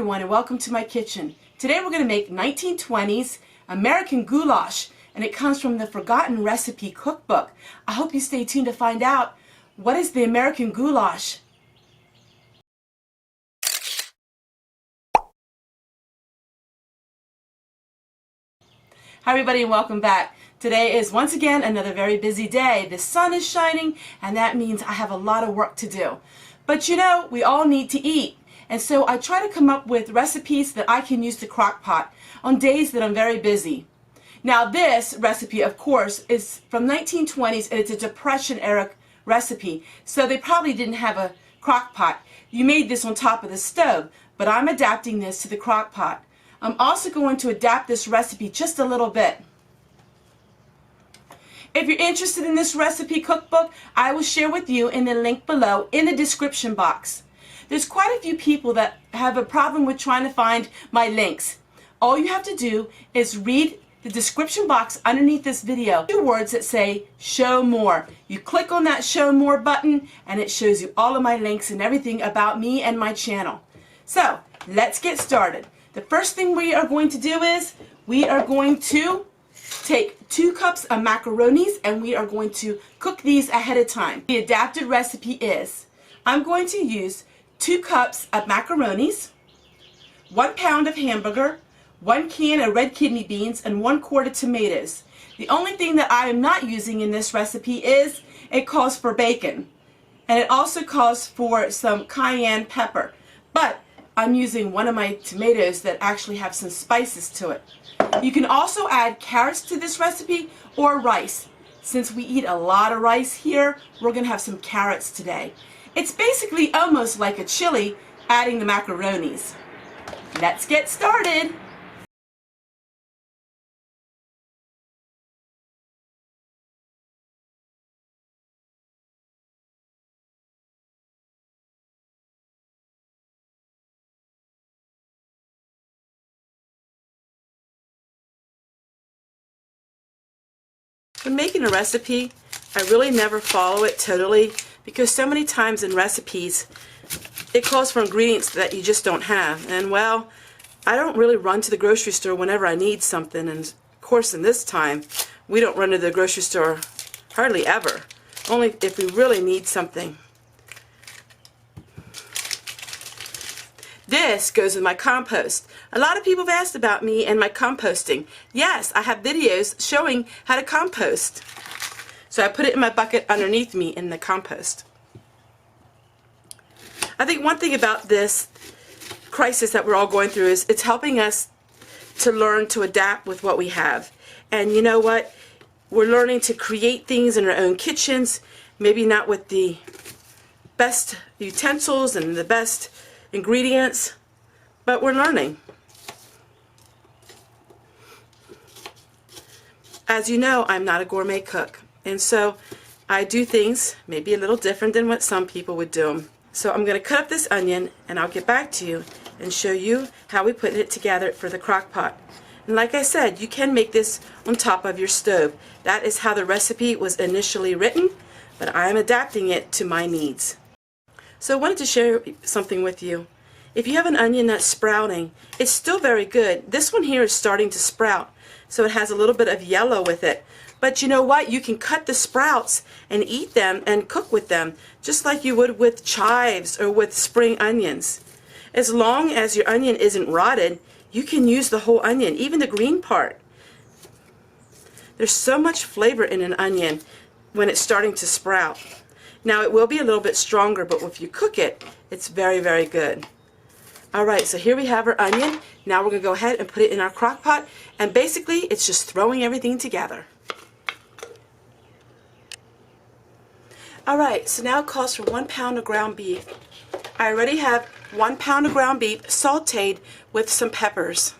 everyone, and welcome to my kitchen. Today we're going to make 1920s American goulash, and it comes from the Forgotten Recipe Cookbook. I hope you stay tuned to find out what is the American goulash. Hi everybody and welcome back. Today is once again another very busy day. The sun is shining and that means I have a lot of work to do. But you know, we all need to eat. And so I try to come up with recipes that I can use to crock pot on days that I'm very busy. Now this recipe, of course, is from 1920s and it's a Depression era recipe. So they probably didn't have a crock pot. You made this on top of the stove, but I'm adapting this to the crock pot. I'm also going to adapt this recipe just a little bit. If you're interested in this recipe cookbook, I will share with you in the link below in the description box. There's quite a few people that have a problem with trying to find my links. All you have to do is read the description box underneath this video. Two words that say show more. You click on that show more button and it shows you all of my links and everything about me and my channel. So let's get started. The first thing we are going to do is we are going to take 2 cups of macaronis and we are going to cook these ahead of time. The adapted recipe is I'm going to use 2 cups of macaronis, 1 pound of hamburger, 1 can of red kidney beans, and 1 quart of tomatoes. The only thing that I am not using in this recipe is it calls for bacon. And it also calls for some cayenne pepper. But I'm using one of my tomatoes that actually have some spices to it. You can also add carrots to this recipe or rice. Since we eat a lot of rice here, we're going to have some carrots today. It's basically almost like a chili, adding the macaronis. Let's get started. When making a recipe, I really never follow it totally because so many times in recipes it calls for ingredients that you just don't have. And well, I don't really run to the grocery store whenever I need something, and of course in this time we don't run to the grocery store hardly ever, only if we really need something. This goes in my compost. A lot of people have asked about me and my composting. Yes, I have videos showing how to compost. So I put it in my bucket underneath me in the compost. I think one thing about this crisis that we're all going through is it's helping us to learn to adapt with what we have. And you know what? We're learning to create things in our own kitchens, maybe not with the best utensils and the best ingredients, but we're learning. As you know, I'm not a gourmet cook, and so I do things maybe a little different than what some people would do. So I'm going to cut up this onion and I'll get back to you and show you how we put it together for the crock pot. And like I said, you can make this on top of your stove. That is how the recipe was initially written, but I am adapting it to my needs. So I wanted to share something with you. If you have an onion that's sprouting, it's still very good. This one here is starting to sprout, so it has a little bit of yellow with it. But you know what? You can cut the sprouts and eat them and cook with them, just like you would with chives or with spring onions. As long as your onion isn't rotted, you can use the whole onion, even the green part. There's so much flavor in an onion when it's starting to sprout. Now it will be a little bit stronger, but if you cook it, it's very, very good. Alright, so here we have our onion. Now we're going to go ahead and put it in our crock pot, and basically it's just throwing everything together. Alright, so now it calls for 1 pound of ground beef. I already have 1 pound of ground beef sauteed with some peppers.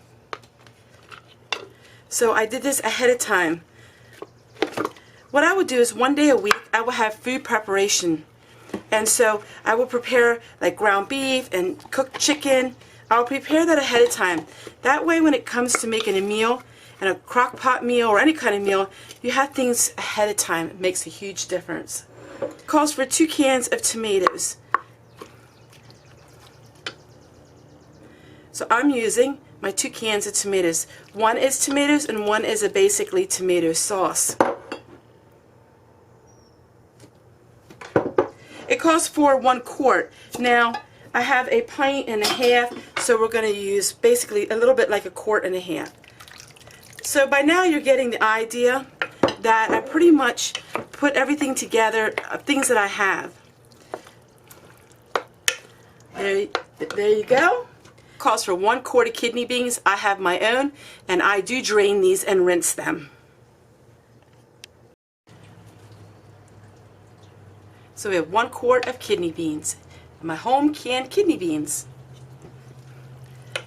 So I did this ahead of time. What I would do is 1 day a week I will have food preparation, and so I will prepare like ground beef and cooked chicken. I'll prepare that ahead of time. That way when it comes to making a meal, and a crock pot meal or any kind of meal, you have things ahead of time. It makes a huge difference. It calls for 2 cans of tomatoes. So I'm using my 2 cans of tomatoes. One is tomatoes and one is a basically tomato sauce. It calls for 1 quart. Now I have a pint and a half, so we're going to use basically a little bit like a quart and a half. So by now you're getting the idea that I pretty much put everything together, things that I have. There you go. Calls for 1 quart of kidney beans. I have my own, and I do drain these and rinse them. So we have 1 quart of kidney beans, my home canned kidney beans.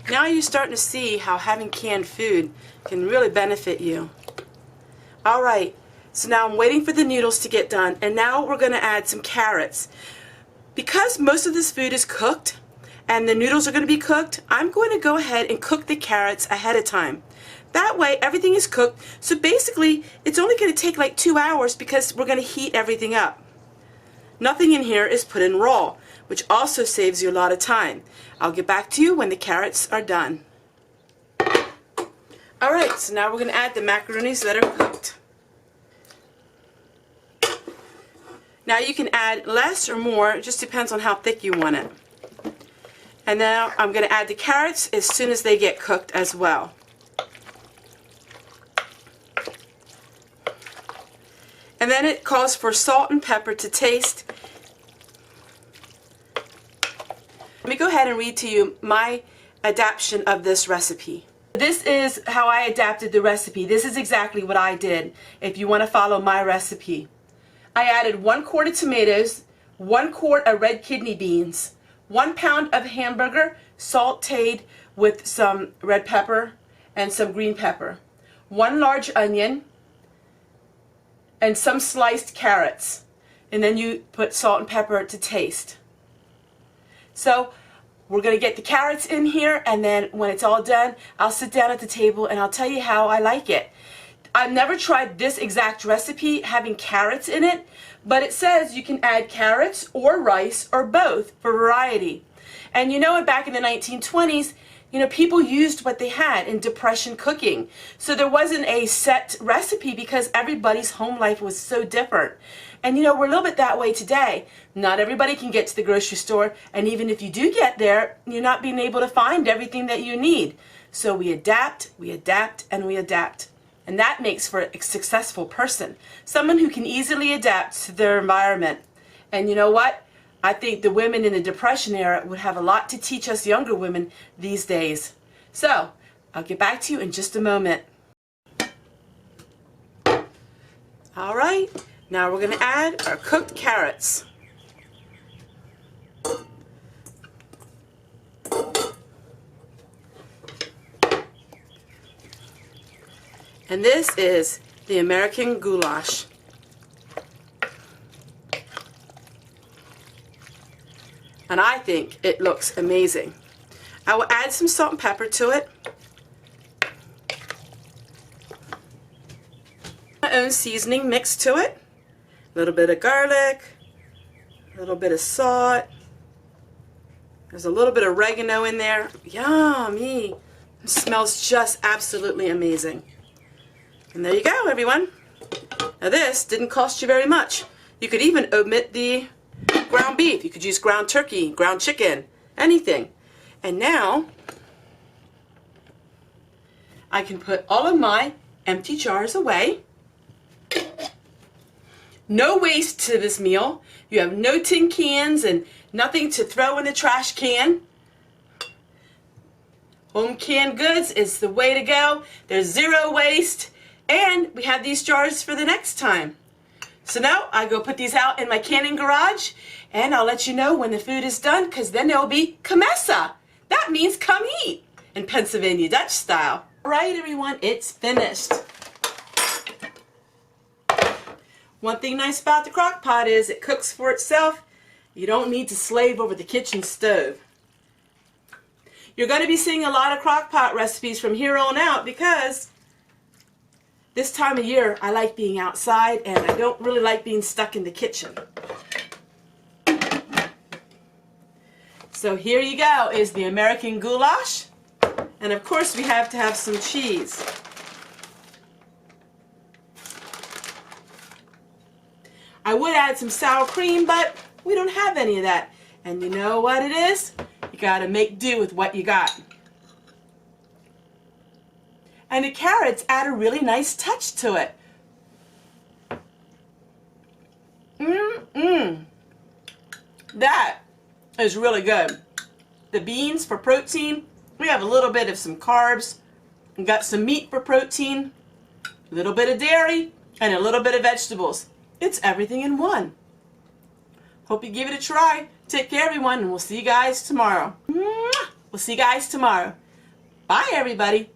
Now you're starting to see how having canned food can really benefit you. Alright, so now I'm waiting for the noodles to get done, and now we're going to add some carrots. Because most of this food is cooked and the noodles are going to be cooked, I'm going to go ahead and cook the carrots ahead of time. That way everything is cooked, so basically it's only going to take like 2 hours because we're going to heat everything up. Nothing in here is put in raw, which also saves you a lot of time. I'll get back to you when the carrots are done. Alright, so now we're going to add the macaronis that are cooked. Now you can add less or more, it just depends on how thick you want it. And now I'm going to add the carrots as soon as they get cooked as well. And then it calls for salt and pepper to taste. Let me go ahead and read to you my adaptation of this recipe. This is how I adapted the recipe. This is exactly what I did if you want to follow my recipe. I added 1 quart of tomatoes, 1 quart of red kidney beans, 1 pound of hamburger sauteed with some red pepper and some green pepper, 1 large onion, and some sliced carrots. And then you put salt and pepper to taste. So we're going to get the carrots in here, and then when it's all done, I'll sit down at the table and I'll tell you how I like it. I've never tried this exact recipe having carrots in it, but it says you can add carrots or rice or both for variety. And you know, back in the 1920s, you know, people used what they had in Depression cooking. So there wasn't a set recipe because everybody's home life was so different. And you know, we're a little bit that way today. Not everybody can get to the grocery store, and even if you do get there, you're not being able to find everything that you need. So we adapt, and we adapt. And that makes for a successful person. Someone who can easily adapt to their environment. And you know what? I think the women in the Depression era would have a lot to teach us younger women these days. So, I'll get back to you in just a moment. Alright, now we're going to add our cooked carrots. And this is the American goulash. And I think it looks amazing. I will add some salt and pepper to it. My own seasoning mix to it. A little bit of garlic, a little bit of salt. There's a little bit of oregano in there. Yummy! It smells just absolutely amazing. And there you go, everyone. Now this didn't cost you very much. You could even omit the ground beef. You could use ground turkey, ground chicken, anything. And now I can put all of my empty jars away. No waste to this meal. You have no tin cans and nothing to throw in the trash can. Home canned goods is the way to go. There's zero waste. And we have these jars for the next time. So now I go put these out in my canning garage, and I'll let you know when the food is done, because then there will be kamessa. That means come eat in Pennsylvania Dutch style. All right, everyone, it's finished. One thing nice about the crock pot is it cooks for itself. You don't need to slave over the kitchen stove. You're going to be seeing a lot of crock pot recipes from here on out because this time of year, I like being outside, and I don't really like being stuck in the kitchen. So here you go, is the American goulash. And of course we have to have some cheese. I would add some sour cream, but we don't have any of that. And you know what it is? You gotta make do with what you got. And the carrots add a really nice touch to it. That is really good. The beans for protein. We have a little bit of some carbs. We got some meat for protein, a little bit of dairy, and a little bit of vegetables. It's everything in one. Hope you give it a try. Take care, everyone, and we'll see you guys tomorrow. We'll see you guys tomorrow. Bye, everybody.